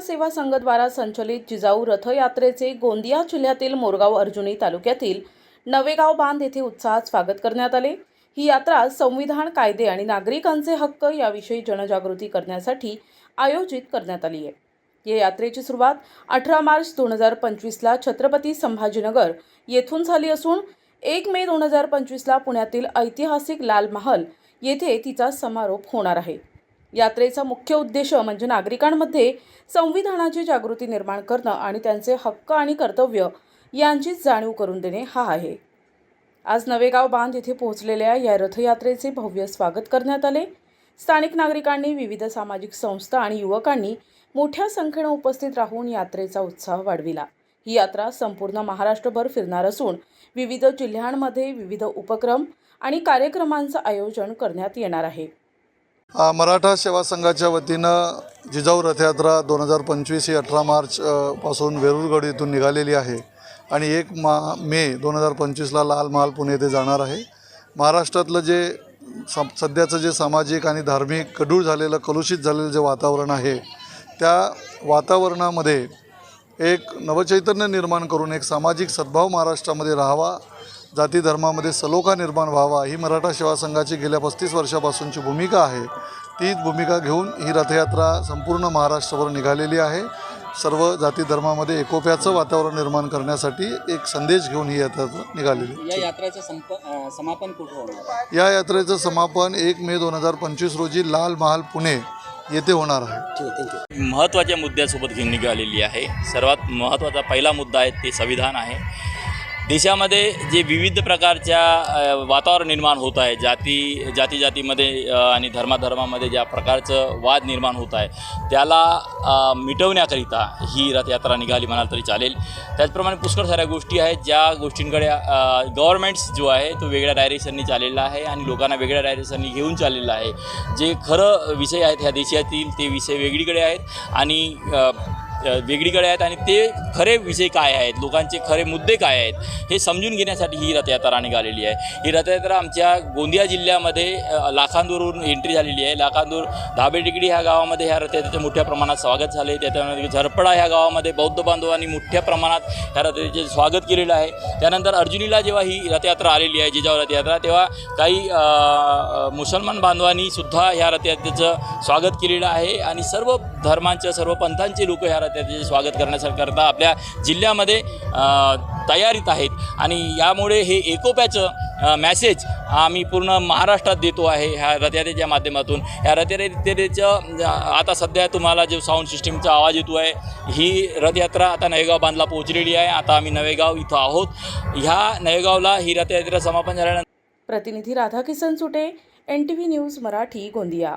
सेवा संघद्वारा संचलित जिजाऊ रथयात्रेचे गोंदिया जिल्ह्यातील मोरगाव अर्जुनी तालुक्यातील नवेगाव बांध येथे उत्साहात स्वागत करण्यात आले। ही यात्रा संविधान, कायदे आणि नागरिकांचे हक्क याविषयी जनजागृती करण्यासाठी आयोजित करण्यात आली आहे। या यात्रेची सुरुवात 18 मार्च 2025 ला छत्रपती संभाजीनगर येथून झाली असून 1 मे 2025 ला पुण्यातील ऐतिहासिक लाल महाल येथे तिचा समारोप होणार आहे। यात्रेचा मुख्य उद्देश म्हणजे नागरिकांमध्ये संविधानाची जागृती निर्माण करणं आणि त्यांचे हक्क आणि कर्तव्य यांची जाणीव करून देणे हा आहे। आज नवेगाव बांध येथे पोहोचलेल्या या रथयात्रेचे भव्य स्वागत करण्यात आले। स्थानिक नागरिकांनी, विविध सामाजिक संस्था आणि युवकांनी मोठ्या संख्येने उपस्थित राहून यात्रेचा उत्साह वाढविला। ही यात्रा संपूर्ण महाराष्ट्रभर फिरणार असून विविध जिल्ह्यांमध्ये विविध उपक्रम आणि कार्यक्रमांचं आयोजन करण्यात येणार आहे। मराठा सेवा संघाच्या वतीनं जिजाऊ रथयात्रा 2025 ही 18 मार्च पासून वेरूळगड येथून निघालेली आहे आणि 1 मे 2025 ला लाल महाल पुणे येथे जाणार आहे। महाराष्ट्रातलं जे सध्याचं जे सामाजिक आणि धार्मिक कडूळ झालेलं, कलुषित झालेलं जे वातावरण आहे, त्या वातावरणामध्ये एक नवचैतन्य निर्माण करून एक सामाजिक सद्भाव महाराष्ट्रामध्ये राहावा, जाती धर्मामध्ये सलोखा निर्माण व्हावा, ही मराठा सेवा संघाची गेल्या 35 वर्षापासूनची भूमिका आहे। तीच भूमिका घेऊन ही रथयात्रा संपूर्ण महाराष्ट्रावर निघालेली आहे। सर्व जाती धर्मामध्ये एकोप्याचं वातावरण निर्माण करण्यासाठी एक संदेश घेऊन ही यात्रा निघालेली आहे। या यात्रेचं समापन कुठे होणार? या यात्रेचं समापन 1 मे 2025 रोजी लाल महाल पुणे येथे होणार आहे। महत्त्वाच्या मुद्द्यासोबत घेऊन निघालेली आहे। सर्वात महत्त्वाचा पहिला मुद्दा आहे ते संविधान आहे। देशामध्ये जे विविध प्रकारच्या वातावरण निर्माण होत आहे, जातीमध्ये आणि धर्मामध्ये ज्या प्रकारचं वाद निर्माण होत आहे, त्याला मिटवण्याकरिता ही रथयात्रा निघाली म्हणाल तरी चालेल। त्याचप्रमाणे पुष्कळ साऱ्या गोष्टी आहेत ज्या गोष्टींकडे गव्हर्नमेंट्स जो आहे तो वेगळ्या डायरेक्शननी चाललेला आहे आणि लोकांना वेगळ्या डायरेक्शननी घेऊन चाललेला आहे। जे खरं विषय आहेत ह्या देशातील ते विषय वेगळीकडे आहेत आणि ते खरे विषय काय आहेत, लोकांचे खरे मुद्दे काय आहेत हे समजून घेण्यासाठी ही रथयात्रा निघालेली आहे। ही रथयात्रा आमच्या गोंदिया जिल्ह्यामध्ये लाखांदूरवरून एंट्री झालेली आहे। लाखांदूर धाबेटेकडी ह्या गावामध्ये ह्या रथयात्रेचे मोठ्या प्रमाणात स्वागत झाले। त्याच्यामध्ये झरपडा ह्या गावामध्ये बौद्ध बांधवांनी मोठ्या प्रमाणात ह्या रथयात्रेचे स्वागत केलेलं आहे। त्यानंतर अर्जुनीला जेव्हा ही रथयात्रा आलेली आहे, जिजाऊ रथयात्रा, तेव्हा काही मुसलमान बांधवांनी सुद्धा ह्या रथयात्रेचं स्वागत केलेलं आहे आणि सर्व धर्मांचं, सर्व पंथांचे लोक ह्या रथयात्रेचे स्वागत करण्याकरता आपल्या जिल्ह्यामध्ये तयारीत आहेत आणि यामुळे हे एकोप्याचं मॅसेज आम्ही पूर्ण महाराष्ट्रात देतो आहे ह्या रथयात्रेच्या माध्यमातून। ह्या रथयात्रेचं आता सध्या तुम्हाला जो साऊंड सिस्टीमचा आवाज येतो आहे, ही रथयात्रा आता नवेगाव बांधला पोहोचलेली आहे। आता आम्ही नवेगाव इथं आहोत। ह्या नवेगावला ही रथयात्रा समापन झाल्यानंतर प्रतिनिधी राधाकिसन सुटे, NTV न्यूज मराठी, गोंदिया।